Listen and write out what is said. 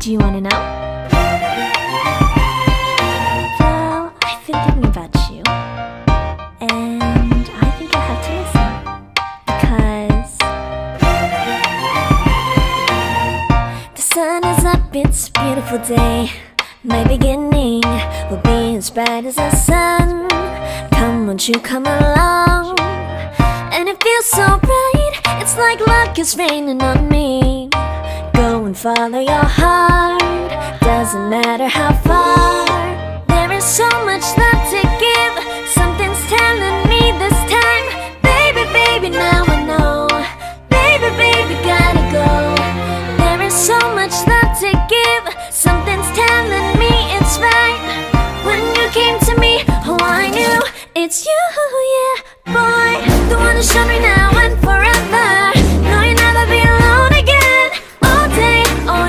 Do you want to know? Well, I've been thinking about you, and I think I have to listen, because the sun is up, it's a beautiful day. My beginning will be as bright as the sun. Come, won't you come along? And it feels so bright, it's like luck is raining on me. Go and follow your heart, doesn't matter how far. There is so much love to give, something's telling me this time. Baby, baby, now I know. Baby, baby, gotta go. There is so much love to give, something's telling me it's right. When you came to me, oh I knew it's you, yeah, boy. The one who showed me now